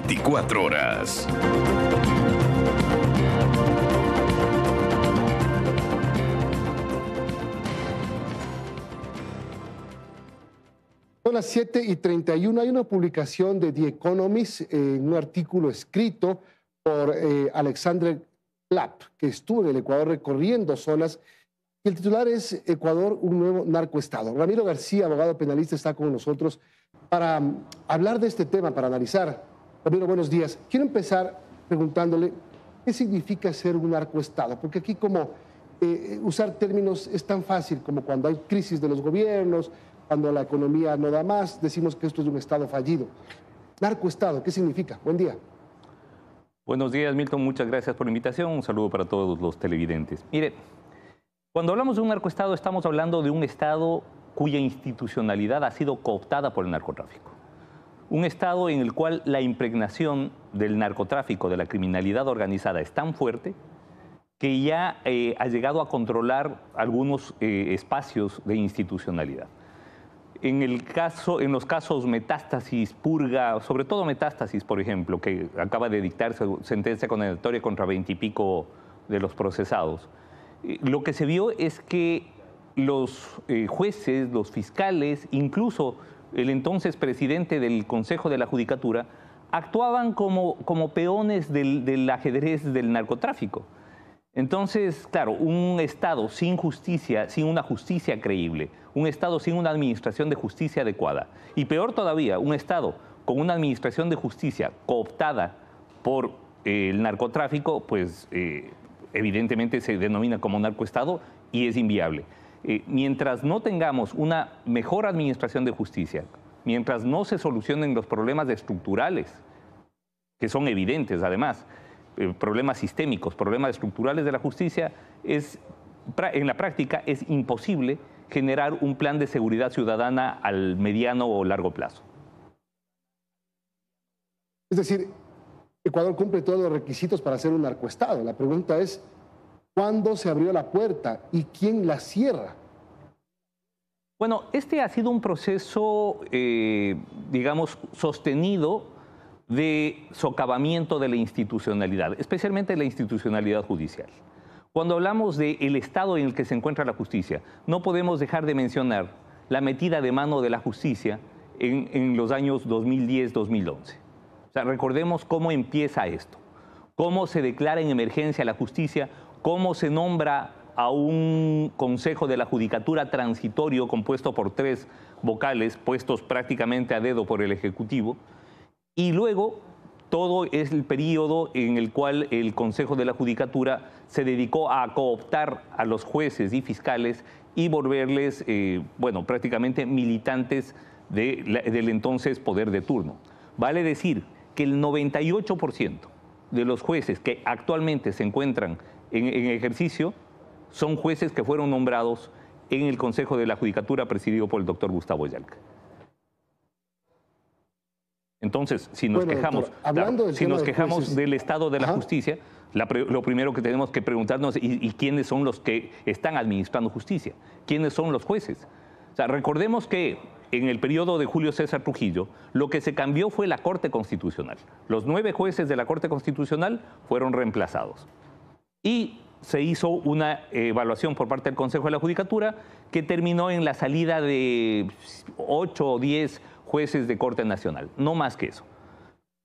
24 horas. Son las 7:31. Hay una publicación de The Economist, un artículo escrito por Alexandre Clapp, que estuvo en el Ecuador recorriendo zonas. Y el titular es Ecuador, un nuevo narcoestado. Ramiro García, abogado penalista, está con nosotros para hablar de este tema, para analizar. Ramiro, buenos días. Quiero empezar preguntándole qué significa ser un narcoestado, porque aquí como usar términos es tan fácil como cuando hay crisis de los gobiernos, cuando la economía no da más, decimos que esto es un estado fallido. Narcoestado, ¿qué significa? Buen día. Buenos días, Milton. Muchas gracias por la invitación. Un saludo para todos los televidentes. Mire, cuando hablamos de un narcoestado, estamos hablando de un estado cuya institucionalidad ha sido cooptada por el narcotráfico. Un estado en el cual la impregnación del narcotráfico, de la criminalidad organizada, es tan fuerte que ya ha llegado a controlar algunos espacios de institucionalidad. En los casos metástasis, purga, sobre todo metástasis, por ejemplo, que acaba de dictarse sentencia condenatoria contra 20 y pico de los procesados, lo que se vio es que los jueces, los fiscales, incluso el entonces presidente del Consejo de la Judicatura, actuaban como peones del ajedrez del narcotráfico. Entonces, claro, un Estado sin justicia, sin una justicia creíble, un Estado sin una administración de justicia adecuada, y peor todavía, un Estado con una administración de justicia cooptada por el narcotráfico, pues evidentemente se denomina como narcoestado y es inviable. Mientras no tengamos una mejor administración de justicia, mientras no se solucionen los problemas estructurales, que son evidentes además, problemas sistémicos, problemas estructurales de la justicia, en la práctica es imposible generar un plan de seguridad ciudadana al mediano o largo plazo. Es decir, Ecuador cumple todos los requisitos para ser un narcoestado. La pregunta es, ¿cuándo se abrió la puerta y quién la cierra? Bueno, este ha sido un proceso, digamos, sostenido de socavamiento de la institucionalidad, especialmente de la institucionalidad judicial. Cuando hablamos del estado en el que se encuentra la justicia, no podemos dejar de mencionar la metida de mano de la justicia en los años 2010-2011. O sea, recordemos cómo empieza esto, cómo se declara en emergencia la justicia, cómo se nombra a un Consejo de la Judicatura transitorio compuesto por 3 vocales puestos prácticamente a dedo por el Ejecutivo. Y luego, todo es el periodo en el cual el Consejo de la Judicatura se dedicó a cooptar a los jueces y fiscales y volverles, bueno, prácticamente militantes del entonces poder de turno. Vale decir que el 98% de los jueces que actualmente se encuentran en ejercicio son jueces que fueron nombrados en el Consejo de la Judicatura presidido por el doctor Gustavo Yalca. Entonces, si nos quejamos, del estado de la justicia, lo primero que tenemos que preguntarnos es ¿y quiénes son los que están administrando justicia? ¿Quiénes son los jueces? O sea, recordemos que en el periodo de Julio César Trujillo, lo que se cambió fue la Corte Constitucional. Los 9 jueces de la Corte Constitucional fueron reemplazados. Y se hizo una evaluación por parte del Consejo de la Judicatura que terminó en la salida de 8 o 10 jueces de Corte Nacional, no más que eso.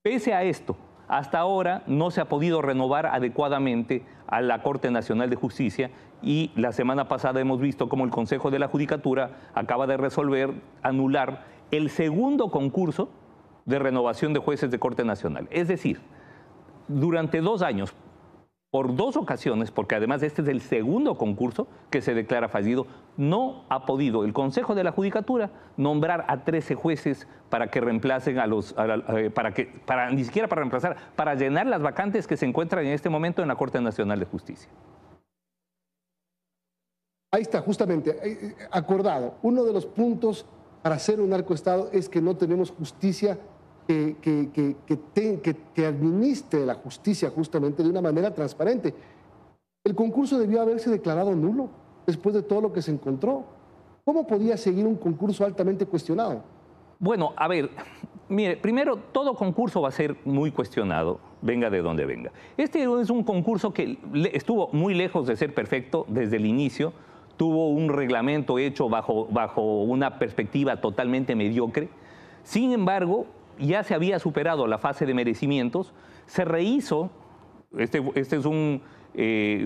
Pese a esto, hasta ahora no se ha podido renovar adecuadamente a la Corte Nacional de Justicia y la semana pasada hemos visto cómo el Consejo de la Judicatura acaba de resolver anular el segundo concurso de renovación de jueces de Corte Nacional. Es decir, durante 2 años, por 2 ocasiones, porque además este es el segundo concurso que se declara fallido, no ha podido el Consejo de la Judicatura nombrar a 13 jueces para que reemplacen ni siquiera para reemplazar, para llenar las vacantes que se encuentran en este momento en la Corte Nacional de Justicia. Ahí está, justamente, acordado. Uno de los puntos para ser un narcoestado es que no tenemos justicia que administre la justicia justamente de una manera transparente. El concurso debió haberse declarado nulo después de todo lo que se encontró. ¿Cómo podía seguir un concurso altamente cuestionado? Bueno, a ver, Mire, primero, todo concurso va a ser muy cuestionado, venga de donde venga. Este es un concurso que estuvo muy lejos de ser perfecto desde el inicio, tuvo un reglamento hecho bajo una perspectiva totalmente mediocre. Sin embargo, ya se había superado la fase de merecimientos, se rehizo, este es un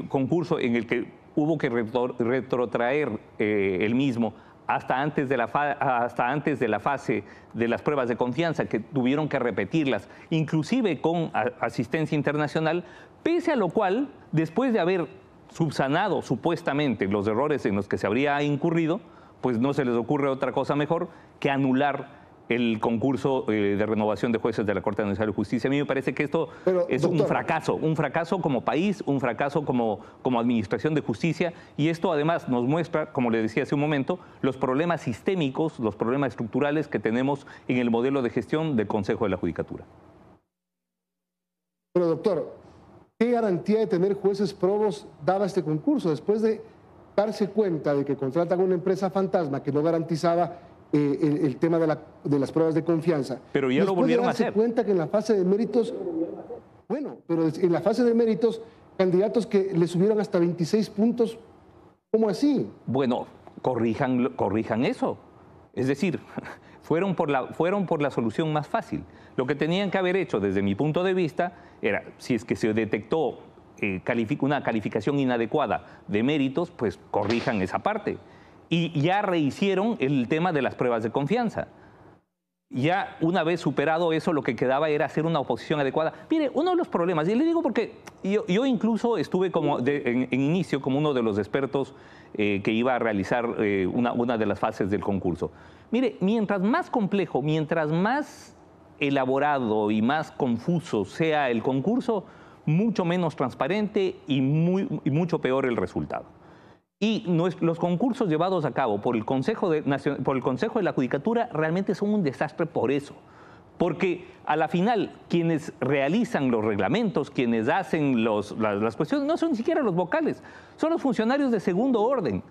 concurso en el que hubo que retrotraer el mismo hasta antes de la fase de las pruebas de confianza, que tuvieron que repetirlas, inclusive con asistencia internacional, pese a lo cual, después de haber subsanado supuestamente los errores en los que se habría incurrido, pues no se les ocurre otra cosa mejor que anular el concurso de renovación de jueces de la Corte Nacional de Justicia. A mí me parece que esto es doctor, un fracaso como país, un fracaso como administración de justicia, y esto además nos muestra, como le decía hace un momento, los problemas sistémicos, los problemas estructurales que tenemos en el modelo de gestión del Consejo de la Judicatura. Pero doctor, ¿qué garantía de tener jueces probos daba este concurso después de darse cuenta de que contratan una empresa fantasma que no garantizaba el tema de las pruebas de confianza? Pero ya lo volvieron a hacer. Después de darse cuenta que en la fase de méritos, bueno, pero en la fase de méritos, candidatos que le subieron hasta 26 puntos, ¿cómo así? Bueno, corrijan eso. Es decir, fueron por la solución más fácil. Lo que tenían que haber hecho, desde mi punto de vista, era, si es que se detectó una calificación inadecuada de méritos, pues corrijan esa parte. Y ya rehicieron el tema de las pruebas de confianza. Ya una vez superado eso, lo que quedaba era hacer una oposición adecuada. Mire, uno de los problemas, y le digo porque yo incluso estuve en inicio como uno de los expertos que iba a realizar una de las fases del concurso. Mire, mientras más complejo, mientras más elaborado y más confuso sea el concurso, mucho menos transparente y mucho peor el resultado. Y los concursos llevados a cabo por el Consejo de la Judicatura realmente son un desastre por eso. Porque a la final, quienes realizan los reglamentos, quienes hacen las cuestiones, no son ni siquiera los vocales, son los funcionarios de segundo orden.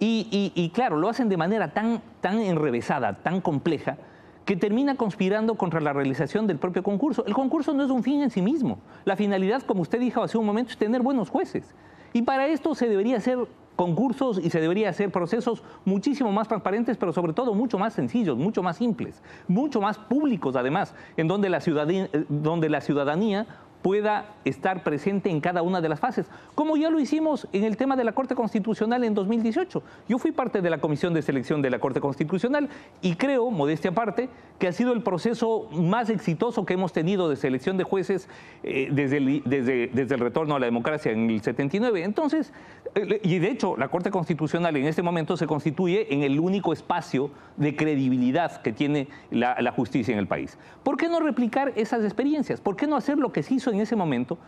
Y claro, lo hacen de manera tan enrevesada, tan compleja, que termina conspirando contra la realización del propio concurso. El concurso no es un fin en sí mismo. La finalidad, como usted dijo hace un momento, es tener buenos jueces. Y para esto se debería hacer concursos y se debería hacer procesos muchísimo más transparentes, pero sobre todo mucho más sencillos, mucho más simples, mucho más públicos además, en donde la ciudadanía pueda estar presente en cada una de las fases, como ya lo hicimos en el tema de la Corte Constitucional en 2018. Yo fui parte de la Comisión de Selección de la Corte Constitucional y creo, modestia aparte, que ha sido el proceso más exitoso que hemos tenido de selección de jueces desde el retorno a la democracia en el 79. Entonces, y de hecho, la Corte Constitucional en este momento se constituye en el único espacio de credibilidad que tiene la justicia en el país. ¿Por qué no replicar esas experiencias? ¿Por qué no hacer lo que se hizo en ese momento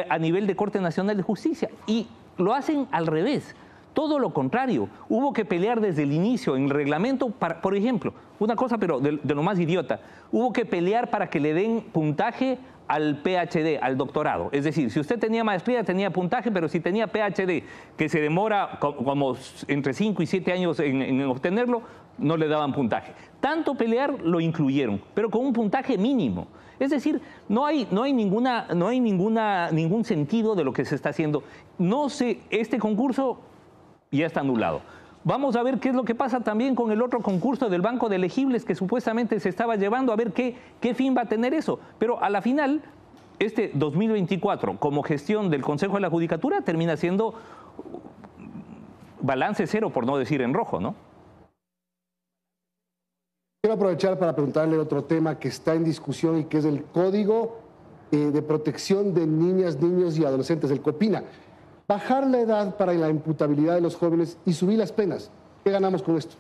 a nivel de Corte Nacional de Justicia? Y lo hacen al revés. Todo lo contrario, hubo que pelear desde el inicio en el reglamento, por ejemplo, una cosa pero de lo más idiota, hubo que pelear para que le den puntaje al PhD, al doctorado. Es decir, si usted tenía maestría, tenía puntaje, pero si tenía PhD, que se demora como entre 5 y 7 años en obtenerlo, no le daban puntaje. Tanto pelear lo incluyeron, pero con un puntaje mínimo. Es decir, no hay ningún sentido de lo que se está haciendo. Este concurso ya está anulado. Vamos a ver qué es lo que pasa también con el otro concurso del Banco de Elegibles que supuestamente se estaba llevando, a ver qué fin va a tener eso. Pero a la final, este 2024, como gestión del Consejo de la Judicatura, termina siendo balance cero, por no decir en rojo, ¿no? Quiero aprovechar para preguntarle otro tema que está en discusión y que es el Código de Protección de Niñas, Niños y Adolescentes, el COPINA. Bajar la edad para la imputabilidad de los jóvenes y subir las penas. ¿Qué ganamos con esto?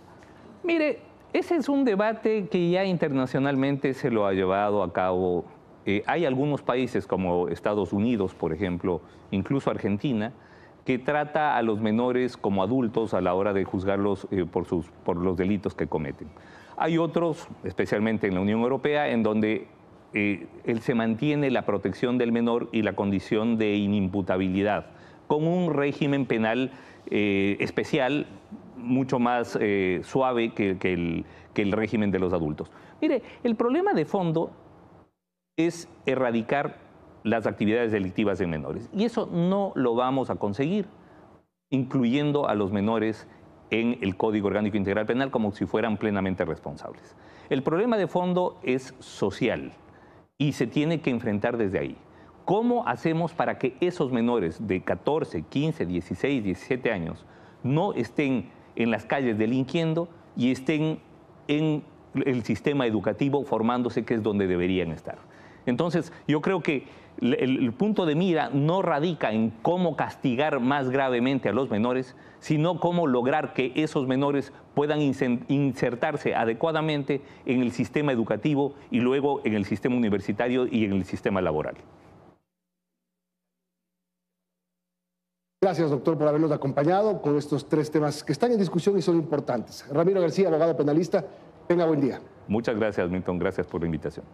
Mire, ese es un debate que ya internacionalmente se lo ha llevado a cabo. Hay algunos países como Estados Unidos, por ejemplo, incluso Argentina, que trata a los menores como adultos a la hora de juzgarlos por los delitos que cometen. Hay otros, especialmente en la Unión Europea, en donde se mantiene la protección del menor y la condición de inimputabilidad, con un régimen penal especial mucho más suave que el régimen de los adultos. Mire, el problema de fondo es erradicar las actividades delictivas en menores. Y eso no lo vamos a conseguir incluyendo a los menores en el Código Orgánico Integral Penal como si fueran plenamente responsables. El problema de fondo es social y se tiene que enfrentar desde ahí. ¿Cómo hacemos para que esos menores de 14, 15, 16, 17 años no estén en las calles delinquiendo y estén en el sistema educativo formándose, que es donde deberían estar? Entonces, yo creo que el punto de mira no radica en cómo castigar más gravemente a los menores, sino cómo lograr que esos menores puedan insertarse adecuadamente en el sistema educativo y luego en el sistema universitario y en el sistema laboral. Gracias, doctor, por habernos acompañado con estos tres temas que están en discusión y son importantes. Ramiro García, abogado penalista, tenga buen día. Muchas gracias, Milton. Gracias por la invitación.